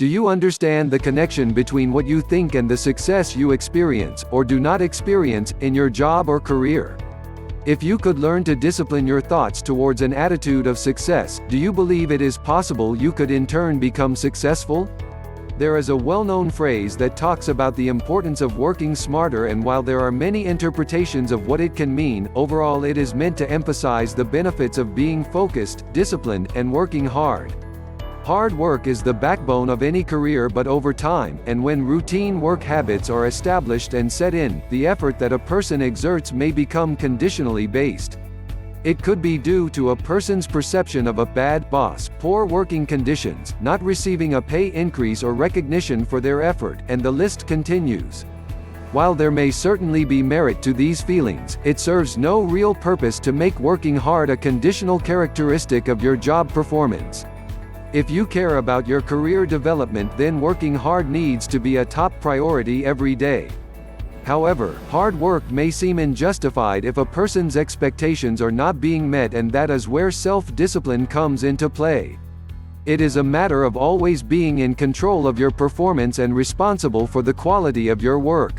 Do you understand the connection between what you think and the success you experience, or do not experience, in your job or career? If you could learn to discipline your thoughts towards an attitude of success, do you believe it is possible you could in turn become successful? There is a well-known phrase that talks about the importance of working smarter, and while there are many interpretations of what it can mean, overall it is meant to emphasize the benefits of being focused, disciplined, and working hard. Hard work is the backbone of any career, but over time, and when routine work habits are established and set in, the effort that a person exerts may become conditionally based. It could be due to a person's perception of a bad boss, poor working conditions, not receiving a pay increase or recognition for their effort, and the list continues. While there may certainly be merit to these feelings, it serves no real purpose to make working hard a conditional characteristic of your job performance. If you care about your career development, then working hard needs to be a top priority every day. However, hard work may seem unjustified if a person's expectations are not being met, and that is where self-discipline comes into play. It is a matter of always being in control of your performance and responsible for the quality of your work.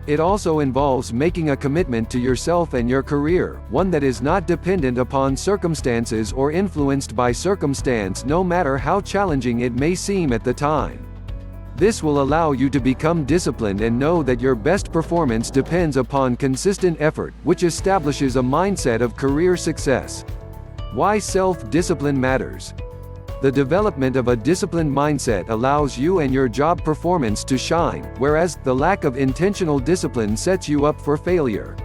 It also involves making a commitment to yourself and your career, one that is not dependent upon circumstances or influenced by circumstance, no matter how challenging it may seem at the time. This will allow you to become disciplined and know that your best performance depends upon consistent effort, which establishes a mindset of career success. Why self-discipline matters. The development of a disciplined mindset allows you and your job performance to shine, whereas the lack of intentional discipline sets you up for failure.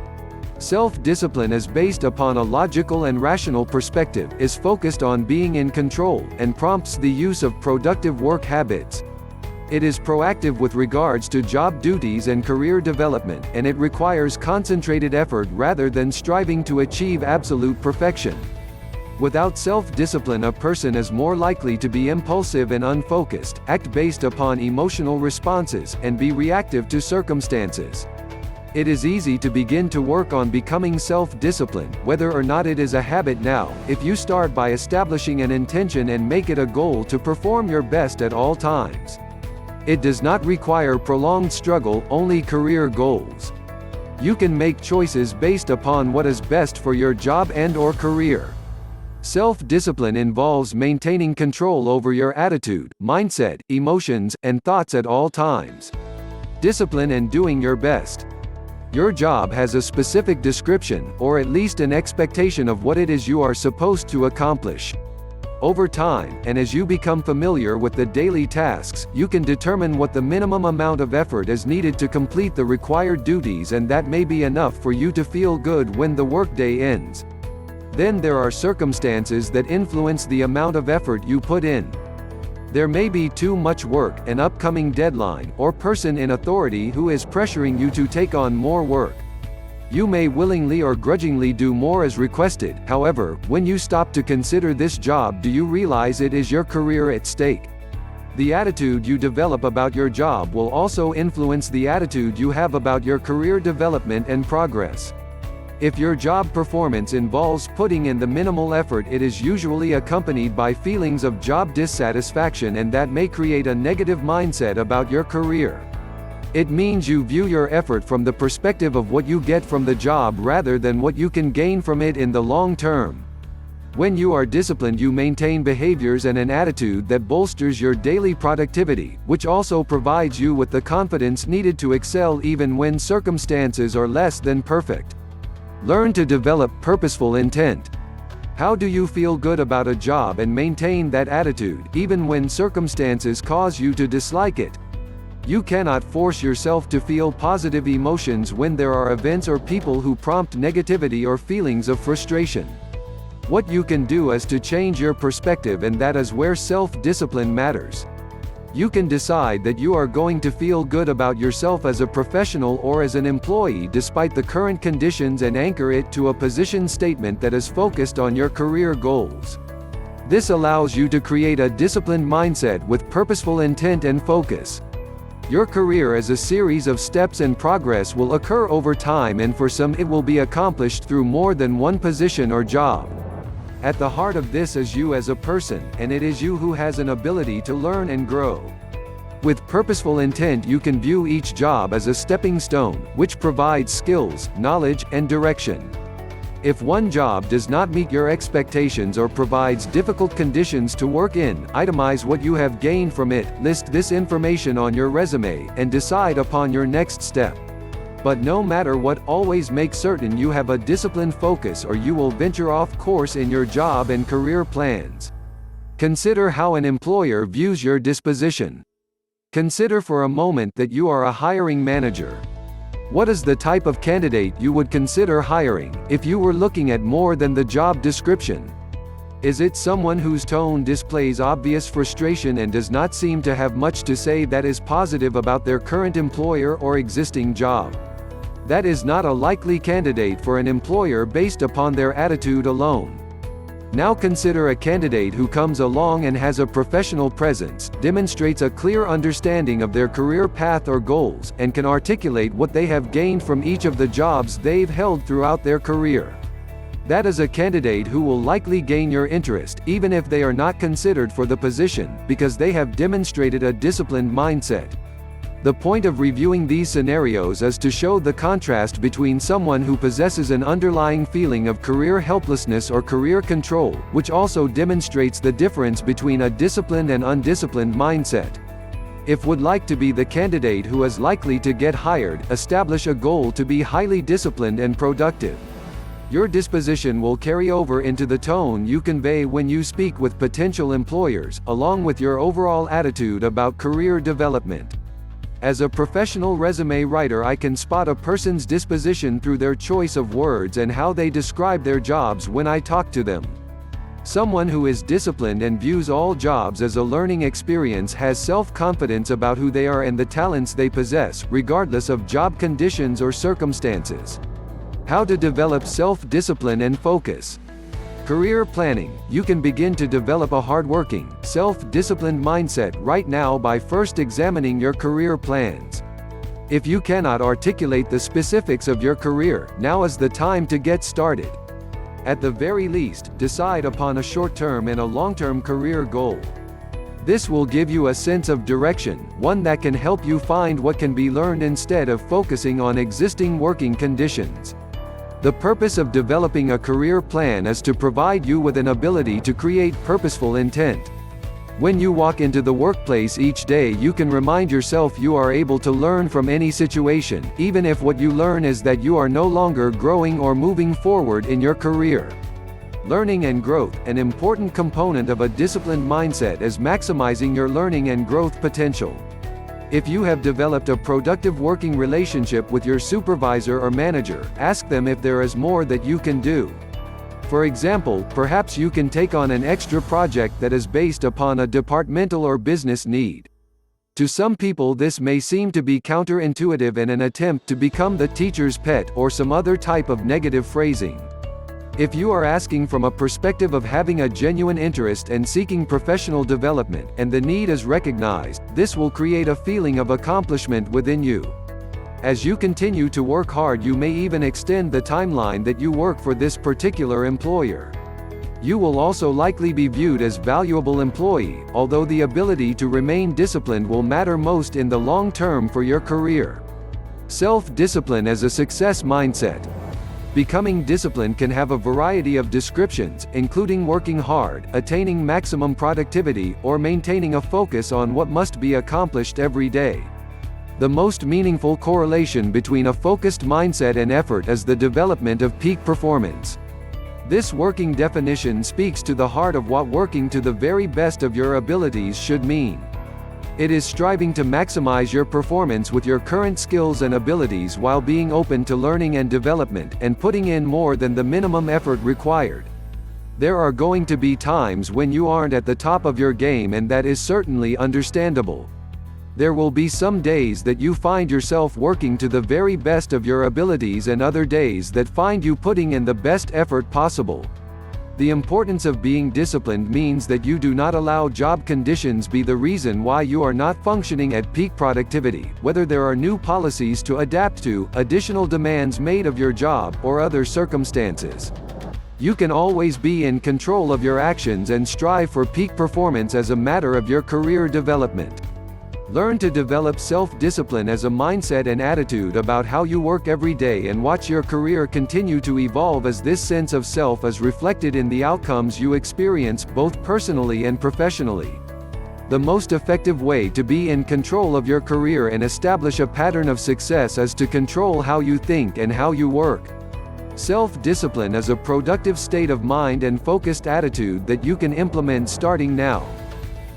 Self-discipline is based upon a logical and rational perspective, is focused on being in control, and prompts the use of productive work habits. It is proactive with regards to job duties and career development, and it requires concentrated effort rather than striving to achieve absolute perfection. Without self-discipline, a person is more likely to be impulsive and unfocused, act based upon emotional responses, and be reactive to circumstances. It is easy to begin to work on becoming self-disciplined, whether or not it is a habit now, if you start by establishing an intention and make it a goal to perform your best at all times. It does not require prolonged struggle, only career goals. You can make choices based upon what is best for your job and/or career. Self-discipline involves maintaining control over your attitude, mindset, emotions, and thoughts at all times. Discipline and doing your best. Your job has a specific description, or at least an expectation of what it is you are supposed to accomplish. Over time, and as you become familiar with the daily tasks, you can determine what the minimum amount of effort is needed to complete the required duties, and that may be enough for you to feel good when the workday ends. Then there are circumstances that influence the amount of effort you put in. There may be too much work, an upcoming deadline, or person in authority who is pressuring you to take on more work. You may willingly or grudgingly do more as requested. However, when you stop to consider this job, do you realize it is your career at stake? The attitude you develop about your job will also influence the attitude you have about your career development and progress. If your job performance involves putting in the minimal effort, it is usually accompanied by feelings of job dissatisfaction, and that may create a negative mindset about your career. It means you view your effort from the perspective of what you get from the job rather than what you can gain from it in the long term. When you are disciplined, you maintain behaviors and an attitude that bolsters your daily productivity, which also provides you with the confidence needed to excel even when circumstances are less than perfect. Learn to develop purposeful intent. How do you feel good about a job and maintain that attitude, even when circumstances cause you to dislike it? You cannot force yourself to feel positive emotions when there are events or people who prompt negativity or feelings of frustration. What you can do is to change your perspective, and that is where self-discipline matters. You can decide that you are going to feel good about yourself as a professional or as an employee despite the current conditions, and anchor it to a position statement that is focused on your career goals. This allows you to create a disciplined mindset with purposeful intent and focus. Your career as a series of steps, and progress will occur over time, and for some it will be accomplished through more than one position or job. At the heart of this is you as a person, and it is you who has an ability to learn and grow. With purposeful intent, you can view each job as a stepping stone, which provides skills, knowledge, and direction. If one job does not meet your expectations or provides difficult conditions to work in, itemize what you have gained from it, list this information on your resume, and decide upon your next step. But no matter what, always make certain you have a disciplined focus or you will venture off course in your job and career plans. Consider how an employer views your disposition. Consider for a moment that you are a hiring manager. What is the type of candidate you would consider hiring, if you were looking at more than the job description? Is it someone whose tone displays obvious frustration and does not seem to have much to say that is positive about their current employer or existing job? That is not a likely candidate for an employer based upon their attitude alone. Now consider a candidate who comes along and has a professional presence, demonstrates a clear understanding of their career path or goals, and can articulate what they have gained from each of the jobs they've held throughout their career. That is a candidate who will likely gain your interest, even if they are not considered for the position, because they have demonstrated a disciplined mindset. The point of reviewing these scenarios is to show the contrast between someone who possesses an underlying feeling of career helplessness or career control, which also demonstrates the difference between a disciplined and undisciplined mindset. If would like to be the candidate who is likely to get hired, establish a goal to be highly disciplined and productive. Your disposition will carry over into the tone you convey when you speak with potential employers, along with your overall attitude about career development. As a professional resume writer, I can spot a person's disposition through their choice of words and how they describe their jobs when I talk to them. Someone who is disciplined and views all jobs as a learning experience has self-confidence about who they are and the talents they possess, regardless of job conditions or circumstances. How to develop self-discipline and focus. Career planning. You can begin to develop a hardworking, self-disciplined mindset right now by first examining your career plans. If you cannot articulate the specifics of your career, now is the time to get started. At the very least, decide upon a short-term and a long-term career goal. This will give you a sense of direction, one that can help you find what can be learned instead of focusing on existing working conditions. The purpose of developing a career plan is to provide you with an ability to create purposeful intent. When you walk into the workplace each day, you can remind yourself you are able to learn from any situation, even if what you learn is that you are no longer growing or moving forward in your career. Learning and growth. An important component of a disciplined mindset is maximizing your learning and growth potential. If you have developed a productive working relationship with your supervisor or manager, ask them if there is more that you can do. For example, perhaps you can take on an extra project that is based upon a departmental or business need. To some people, this may seem to be counterintuitive and an attempt to become the teacher's pet or some other type of negative phrasing. If you are asking from a perspective of having a genuine interest and seeking professional development, and the need is recognized, this will create a feeling of accomplishment within you. As you continue to work hard, you may even extend the timeline that you work for this particular employer. You will also likely be viewed as valuable employee, although the ability to remain disciplined will matter most in the long term for your career. Self-discipline as a success mindset. Becoming disciplined can have a variety of descriptions, including working hard, attaining maximum productivity, or maintaining a focus on what must be accomplished every day. The most meaningful correlation between a focused mindset and effort is the development of peak performance. This working definition speaks to the heart of what working to the very best of your abilities should mean. It is striving to maximize your performance with your current skills and abilities while being open to learning and development, and putting in more than the minimum effort required. There are going to be times when you aren't at the top of your game, and that is certainly understandable. There will be some days that you find yourself working to the very best of your abilities and other days that find you putting in the best effort possible. The importance of being disciplined means that you do not allow job conditions be the reason why you are not functioning at peak productivity, whether there are new policies to adapt to, additional demands made of your job, or other circumstances. You can always be in control of your actions and strive for peak performance as a matter of your career development. Learn to develop self-discipline as a mindset and attitude about how you work every day, and watch your career continue to evolve as this sense of self is reflected in the outcomes you experience, both personally and professionally. The most effective way to be in control of your career and establish a pattern of success is to control how you think and how you work. Self-discipline is a productive state of mind and focused attitude that you can implement starting now.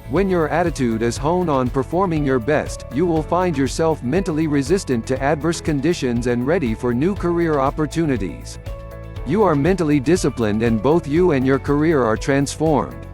When your attitude is honed on performing your best, you will find yourself mentally resistant to adverse conditions and ready for new career opportunities. You are mentally disciplined and both you and your career are transformed.